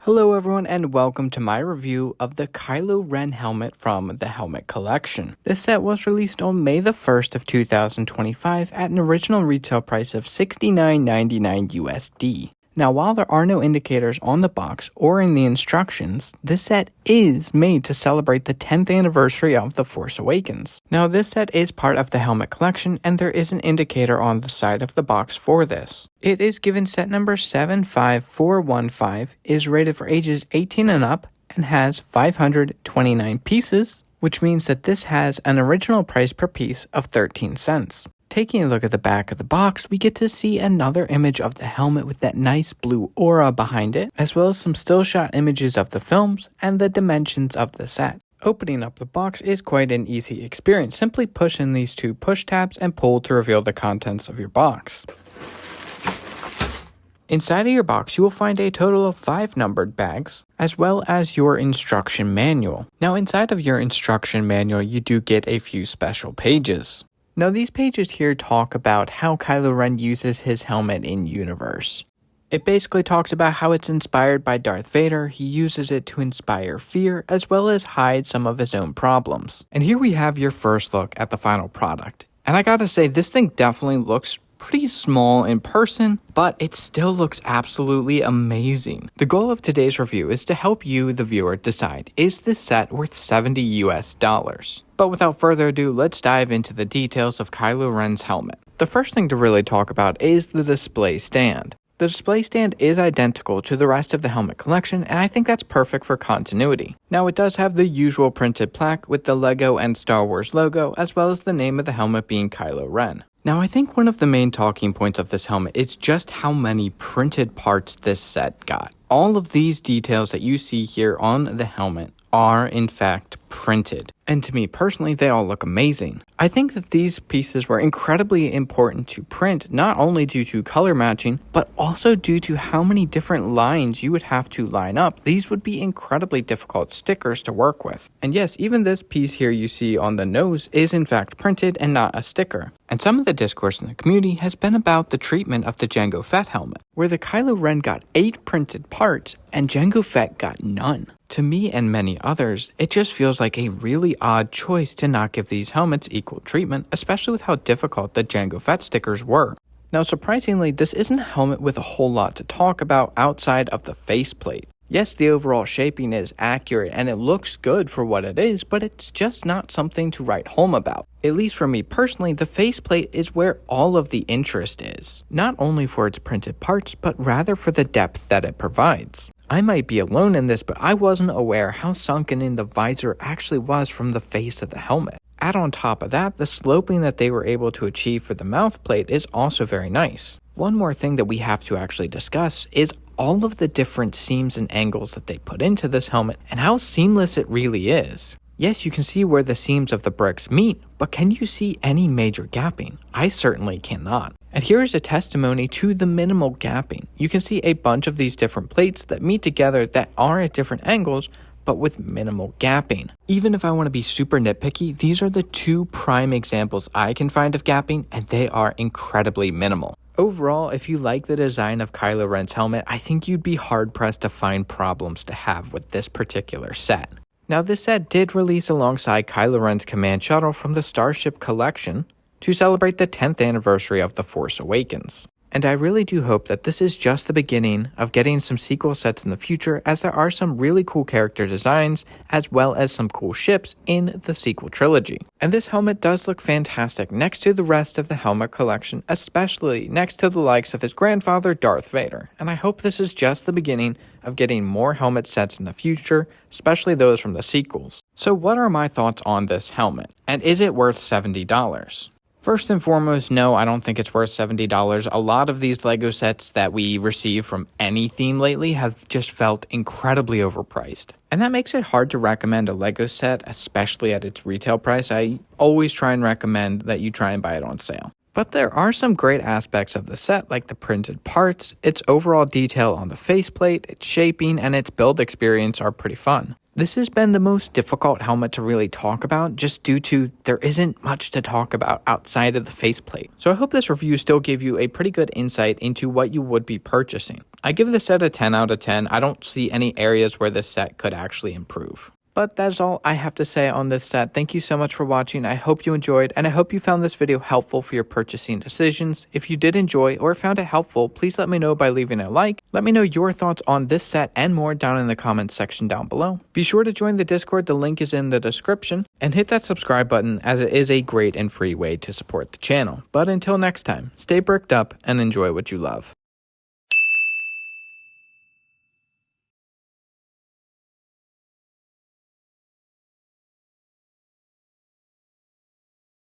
Hello everyone and welcome to my review of the Kylo Ren helmet from the Helmet Collection. This set was released on May the 1st of 2025 at an original retail price of $69.99 USD. Now while there are no indicators on the box or in the instructions, this set is made to celebrate the 10th anniversary of The Force Awakens. Now this set is part of the Helmet Collection and there is an indicator on the side of the box for this. It is given set number 75415, is rated for ages 18 and up, and has 529 pieces, which means that this has an original price per piece of 13 cents. Taking a look at the back of the box, we get to see another image of the helmet with that nice blue aura behind it, as well as some still shot images of the films and the dimensions of the set. Opening up the box is quite an easy experience. Simply push in these two push tabs and pull to reveal the contents of your box. Inside of your box, you will find a total of 5 numbered bags, as well as your instruction manual. Now inside of your instruction manual, you do get a few special pages. Now these pages here talk about how Kylo Ren uses his helmet in universe. It basically talks about how it's inspired by Darth Vader, he uses it to inspire fear, as well as hide some of his own problems. And here we have your first look at the final product. And I gotta say, this thing definitely looks pretty small in person, but it still looks absolutely amazing. The goal of today's review is to help you, the viewer, decide, is this set worth $70 US? But without further ado, let's dive into the details of Kylo Ren's helmet. The first thing to really talk about is the display stand. The display stand is identical to the rest of the helmet collection, and I think that's perfect for continuity. Now it does have the usual printed plaque with the LEGO and Star Wars logo, as well as the name of the helmet being Kylo Ren. Now I think one of the main talking points of this helmet is just how many printed parts this set got. All of these details that you see here on the helmet are in fact printed. And to me personally, they all look amazing. I think that these pieces were incredibly important to print, not only due to color matching, but also due to how many different lines you would have to line up. These would be incredibly difficult stickers to work with. And yes, even this piece here you see on the nose is in fact printed and not a sticker. And some of the discourse in the community has been about the treatment of the Jango Fett helmet, where the Kylo Ren got 8 printed parts and Jango Fett got none. To me and many others, it just feels like a really odd choice to not give these helmets equal treatment, especially with how difficult the Jango Fett stickers were. Now surprisingly, this isn't a helmet with a whole lot to talk about outside of the faceplate. Yes, the overall shaping is accurate and it looks good for what it is, but it's just not something to write home about. At least for me personally, the faceplate is where all of the interest is. Not only for its printed parts, but rather for the depth that it provides. I might be alone in this, but I wasn't aware how sunken in the visor actually was from the face of the helmet. Add on top of that, the sloping that they were able to achieve for the mouth plate is also very nice. One more thing that we have to actually discuss is all of the different seams and angles that they put into this helmet and how seamless it really is. Yes, you can see where the seams of the bricks meet, but can you see any major gapping? I certainly cannot. And here is a testimony to the minimal gapping. You can see a bunch of these different plates that meet together that are at different angles, but with minimal gapping. Even if I want to be super nitpicky, these are the 2 prime examples I can find of gapping, and they are incredibly minimal. Overall, if you like the design of Kylo Ren's helmet, I think you'd be hard-pressed to find problems to have with this particular set. Now this set did release alongside Kylo Ren's command shuttle from the Starship Collection to celebrate the 10th anniversary of The Force Awakens. And I really do hope that this is just the beginning of getting some sequel sets in the future, as there are some really cool character designs as well as some cool ships in the sequel trilogy. And this helmet does look fantastic next to the rest of the helmet collection, especially next to the likes of his grandfather Darth Vader. And I hope this is just the beginning of getting more helmet sets in the future, especially those from the sequels. So what are my thoughts on this helmet? And is it worth $70? First and foremost, no, I don't think it's worth $70. A lot of these LEGO sets that we receive from any theme lately have just felt incredibly overpriced. And that makes it hard to recommend a LEGO set, especially at its retail price. I always try and recommend that you try and buy it on sale. But there are some great aspects of the set, like the printed parts, its overall detail on the faceplate, its shaping, and its build experience are pretty fun. This has been the most difficult helmet to really talk about just due to there isn't much to talk about outside of the faceplate. So I hope this review still gave you a pretty good insight into what you would be purchasing. I give this set a 10 out of 10. I don't see any areas where this set could actually improve. But that's all I have to say on this set. Thank you so much for watching. I hope you enjoyed, and I hope you found this video helpful for your purchasing decisions. If you did enjoy or found it helpful, please let me know by leaving a like. Let me know your thoughts on this set and more down in the comments section down below. Be sure to join the Discord, the link is in the description, and hit that subscribe button as it is a great and free way to support the channel. But until next time, stay bricked up and enjoy what you love.